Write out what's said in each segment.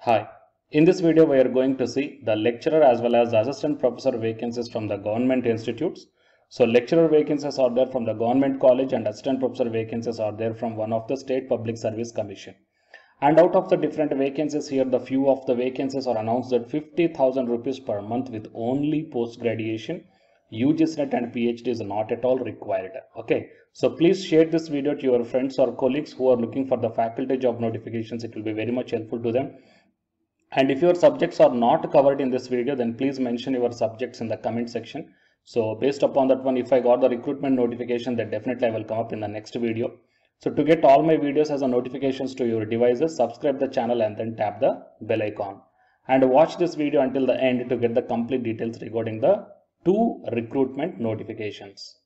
Hi, in this video we are going to see the lecturer as well as assistant professor vacancies from the government institutes. So lecturer vacancies are there from the government college and assistant professor vacancies are there from one of the state public service commission. And out of the different vacancies here, the few of the vacancies are announced at 50,000 rupees per month with only post graduation. UGC NET and PhD is not at all required. Okay, so please share this video to your friends or colleagues who are looking for the faculty job notifications. It will be very much helpful to them. And if your subjects are not covered in this video, then please mention your subjects in the comment section. So based upon that one, if I got the recruitment notification, then definitely I will come up in the next video. So to get all my videos as a notifications to your devices, subscribe the channel and then tap the bell icon. And watch this video until the end to get the complete details regarding the two recruitment notifications.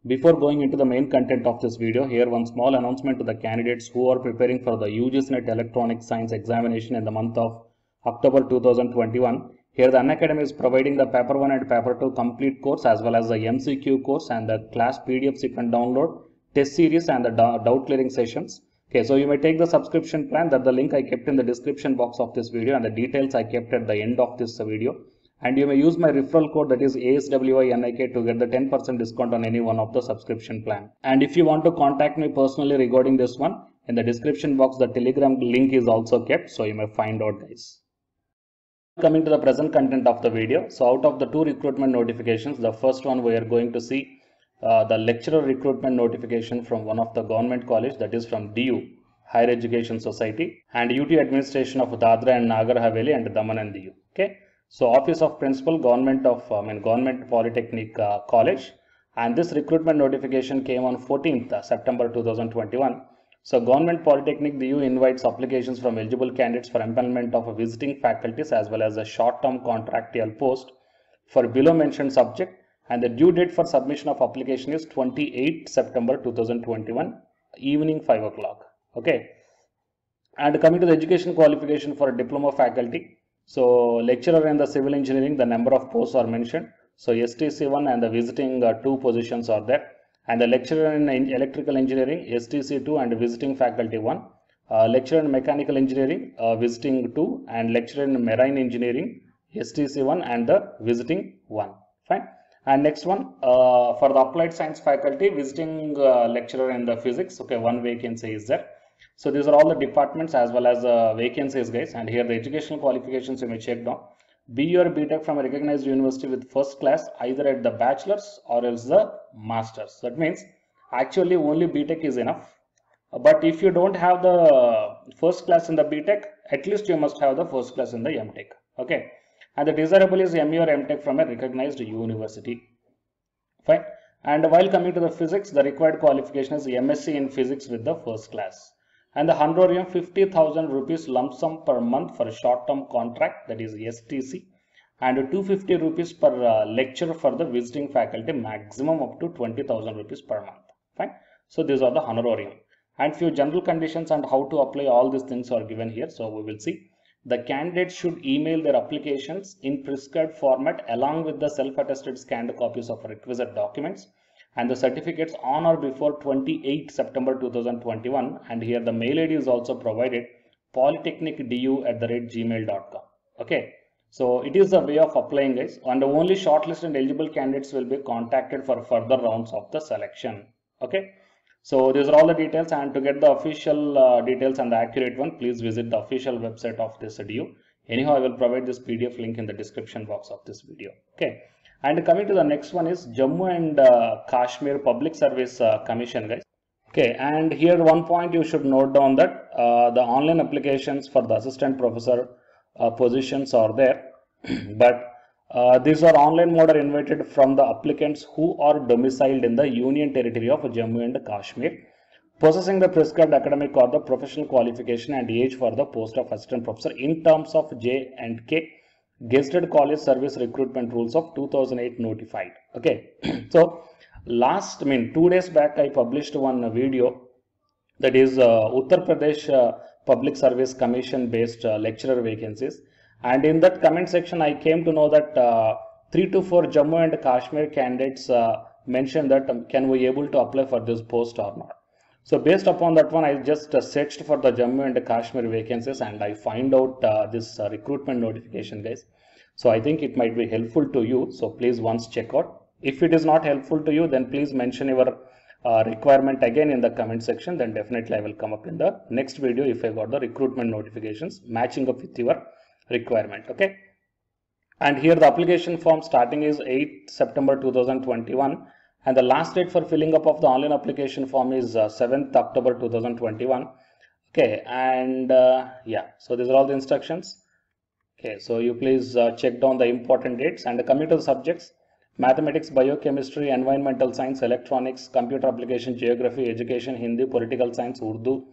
Before going into the main content of this video, here one small announcement to the candidates who are preparing for the UGC NET Electronic Science examination in the month of October 2021. Here the Unacademy is providing the paper 1 and paper 2 complete course as well as the MCQ course and the class PDFs you can download, test series and the doubt clearing sessions. Okay, so you may take the subscription plan, that the link I kept in the description box of this video and the details I kept at the end of this video. And you may use my referral code, that is ASWINIK, to get the 10% discount on any one of the subscription plan. And if you want to contact me personally regarding this one, in the description box the Telegram link is also kept, so you may find out, guys. Coming to the present content of the video, so out of the two recruitment notifications, the first one we are going to see the lecturer recruitment notification from one of the government college, that is from DU, Higher Education Society, and UT Administration of Dadra and Nagar Haveli and Daman and Diu. Okay, so Office of Principal, Government Polytechnic College, and this recruitment notification came on 14th September 2021. So Government Polytechnic DU invites applications from eligible candidates for employment of visiting faculties as well as a short-term contractual post for below mentioned subject, and the due date for submission of application is 28 September 2021 evening 5 o'clock. Okay, and coming to the education qualification for a diploma faculty, so lecturer in the civil engineering, the number of posts are mentioned. So STC 1 and the visiting 2 positions are there. And the lecturer in electrical engineering, STC 2 and visiting faculty 1, lecturer in mechanical engineering, visiting 2, and lecturer in marine engineering, STC 1 and the visiting 1. Fine. And next one, for the applied science faculty, visiting lecturer in the physics, okay, 1 vacancy is there. So these are all the departments as well as vacancies, guys. And here the educational qualifications you may check down. BE or BTech from a recognized university with first class either at the bachelor's or else the master's. That means actually only BTech is enough. But if you don't have the first class in the BTech, at least you must have the first class in the MTech. Okay. And the desirable is ME or MTech from a recognized university. Fine. And while coming to the physics, the required qualification is MSc in physics with the first class. And the honorarium 50,000 rupees lump sum per month for a short-term contract, that is STC, and 250 rupees per lecture for the visiting faculty, maximum up to 20,000 rupees per month. Fine. So these are the honorarium. And few general conditions and how to apply all these things are given here. So we will see. The candidates should email their applications in prescribed format along with the self-attested scanned copies of requisite documents and the certificates on or before 28 September 2021, and here the mail ID is also provided, polytechnicdu@gmail.com. Okay, so it is a way of applying, guys, and only shortlisted and eligible candidates will be contacted for further rounds of the selection. Okay, so these are all the details, and to get the official details and the accurate one, please visit the official website of this DU. Anyhow, I will provide this PDF link in the description box of this video. Okay. And coming to the next one is Jammu and Kashmir Public Service Commission, guys. Okay, and here one point you should note down that the online applications for the assistant professor positions are there, but these are online mode are invited from the applicants who are domiciled in the Union Territory of Jammu and Kashmir, possessing the prescribed academic or the professional qualification and age for the post of assistant professor in terms of J&K Gazetted College Service Recruitment Rules of 2008 notified. Okay, so 2 days back I published one video, that is Uttar Pradesh Public Service Commission based lecturer vacancies, and in that comment section I came to know that 3 to 4 Jammu and Kashmir candidates mentioned that can we able to apply for this post or not. So based upon that one, I just searched for the Jammu and Kashmir vacancies, and I find out this recruitment notification, guys. So I think it might be helpful to you. So please once check out. If it is not helpful to you, then please mention your requirement again in the comment section. Then definitely I will come up in the next video if I got the recruitment notifications matching up with your requirement. Okay. And here the application form starting is 8 September 2021. And the last date for filling up of the online application form is 7th October 2021. Okay, and yeah, so these are all the instructions. Okay, so you please check down the important dates. And coming to the subjects: mathematics, biochemistry, environmental science, electronics, computer application, geography, education, Hindi, political science, Urdu,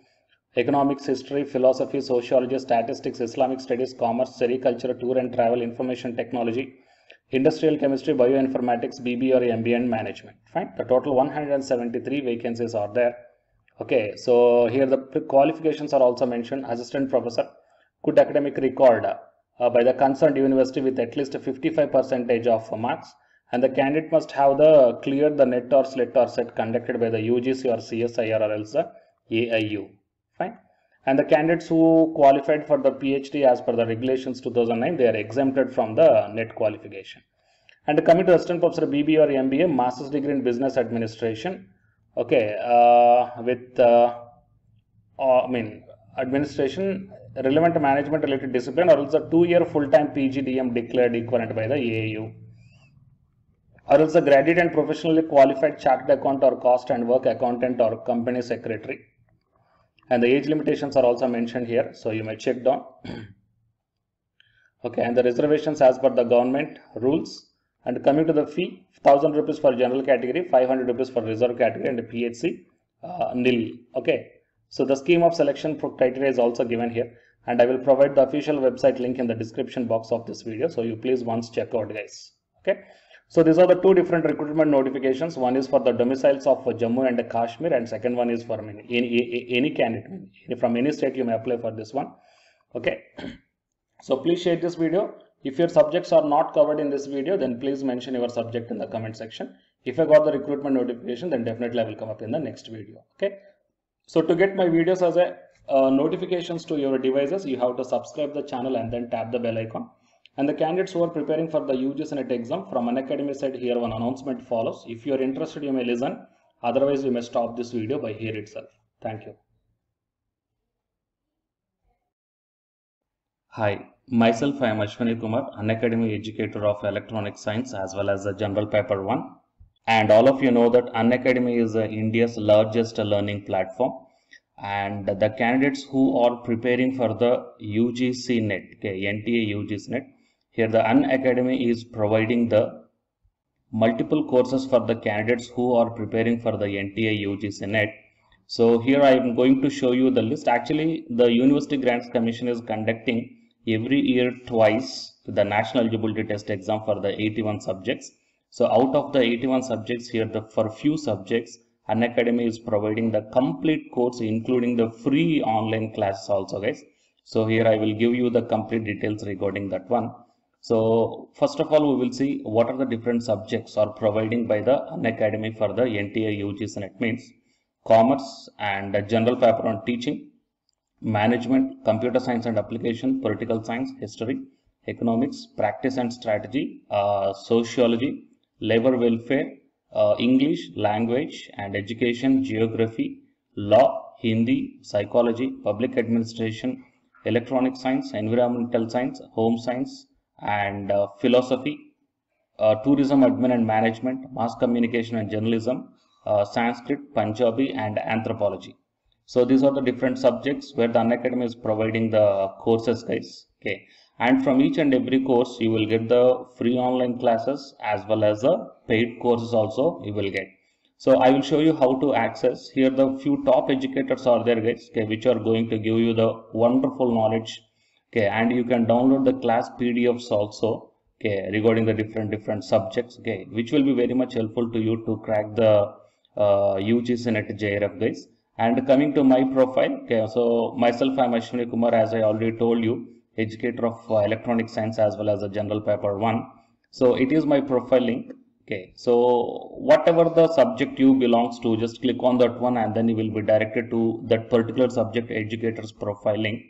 economics, history, philosophy, sociology, statistics, Islamic studies, commerce, sericulture, tour and travel, information technology, industrial chemistry, bioinformatics, BBA or MBA and management. Fine. The total 173 vacancies are there. Okay. So here the qualifications are also mentioned. Assistant professor, good academic record by the concerned university with at least 55% of marks, and the candidate must have the cleared the NET or SLET or SET conducted by the UGC or CSIR or else the AIU. Fine. And the candidates who qualified for the PhD as per the regulations 2009, they are exempted from the NET qualification. And coming to assistant professor BBA or MBA, master's degree in business administration. Okay, with administration, relevant management related discipline, or else a 2-year full-time PGDM declared equivalent by the AAU, or else a graduate and professionally qualified chartered accountant or cost and work accountant or company secretary. And the age limitations are also mentioned here, so you may check down. Okay, and the reservations as per the government rules. And coming to the fee, 1000 rupees for general category, 500 rupees for reserve category, and PHC nil. Okay, so the scheme of selection criteria is also given here, and I will provide the official website link in the description box of this video, so you please once check out, guys. Okay, so these are the two different recruitment notifications. One is for the domiciles of Jammu and Kashmir, and second one is for any candidate from any state. You may apply for this one. Okay, so please share this video. If your subjects are not covered in this video, then please mention your subject in the comment section. If I got the recruitment notification, then definitely I will come up in the next video. Okay, so to get my videos as a notifications to your devices, you have to subscribe the channel and then tap the bell icon. And the candidates who are preparing for the UGC NET exam, from Unacademy side, here one announcement follows. If you are interested, you may listen. Otherwise, you may stop this video by here itself. Thank you. Hi, myself I am Ashwani Kumar, Unacademy educator of electronic science as well as the general paper 1. And all of you know that Unacademy is India's largest learning platform. And the candidates who are preparing for the UGC NET, okay, NTA UGC NET, here the Unacademy is providing the multiple courses for the candidates who are preparing for the NTA UGC NET. So here I am going to show you the list. Actually, the University Grants Commission is conducting every year twice the National Eligibility Test exam for the 81 subjects. So out of the 81 subjects here, for few subjects, Unacademy is providing the complete course, including the free online classes also, guys. So here I will give you the complete details regarding that one. So first of all, we will see what are the different subjects are providing by the Unacademy for the NTA UGC NET, means commerce and general paper on teaching, management, computer science and application, political science, history, economics, practice and strategy, sociology, labor welfare, English, language and education, geography, law, Hindi, psychology, public administration, electronic science, environmental science, home science and philosophy, tourism, admin and management, mass communication and journalism, Sanskrit, Punjabi and anthropology. So these are the different subjects where the Unacademy is providing the courses, guys. Okay, and from each and every course you will get the free online classes as well as the paid courses also you will get. So I will show you how to access. Here the few top educators are there, guys, okay, which are going to give you the wonderful knowledge. Okay, and you can download the class PDFs also, okay, regarding the different subjects, okay, which will be very much helpful to you to crack the UGC NET JRF, guys. And coming to my profile, okay, so myself I am Ashwani Kumar, as I already told you, educator of electronic science as well as a general paper 1. So it is my profile link. Okay, so whatever the subject you belongs to, just click on that one and then you will be directed to that particular subject educator's profiling.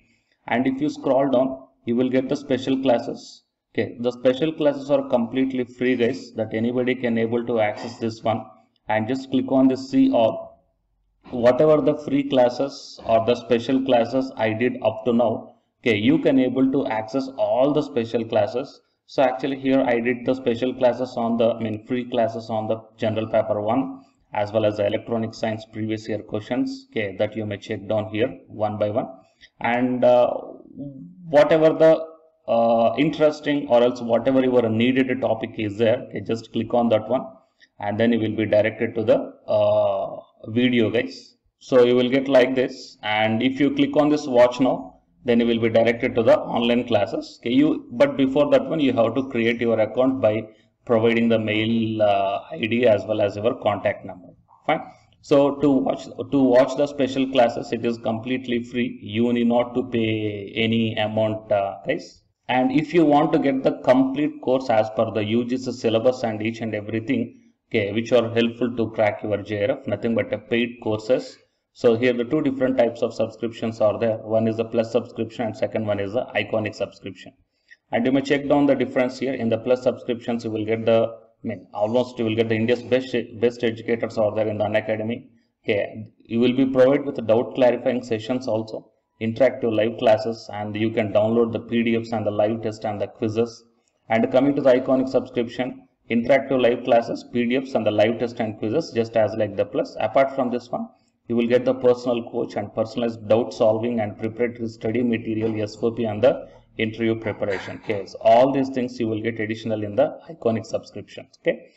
And if you scroll down, you will get the special classes. Okay, the special classes are completely free, guys, that anybody can able to access this one. And just click on the see all. Whatever the free classes or the special classes I did up to now, okay, you can able to access all the special classes. So actually here I did the special classes on the, free classes on the general paper 1 as well as the electronic science previous year questions, okay, that you may check down here one by one. And whatever the interesting or else whatever your needed topic is there, okay, just click on that one and then you will be directed to the video, guys. So you will get like this, and if you click on this watch now, then you will be directed to the online classes. Okay, but before that one you have to create your account by providing the mail ID as well as your contact number. Fine. So to watch the special classes, it is completely free. You need not to pay any amount, guys. And if you want to get the complete course as per the UGC syllabus and each and everything, okay, which are helpful to crack your JRF, nothing but a paid courses. So here the two different types of subscriptions are there. One is the plus subscription and second one is the iconic subscription. And you may check down the difference here. In the plus subscriptions, you will get the, almost you will get the India's best educators are there in the Unacademy. Okay, you will be provided with doubt clarifying sessions also, interactive live classes, and you can download the PDFs and the live test and the quizzes. And coming to the iconic subscription, interactive live classes, PDFs and the live test and quizzes, just as like the plus. Apart from this one, you will get the personal coach and personalized doubt solving and preparatory study material, SOP, and the interview preparation. Okay, so all these things you will get additional in the iconic subscription. Okay,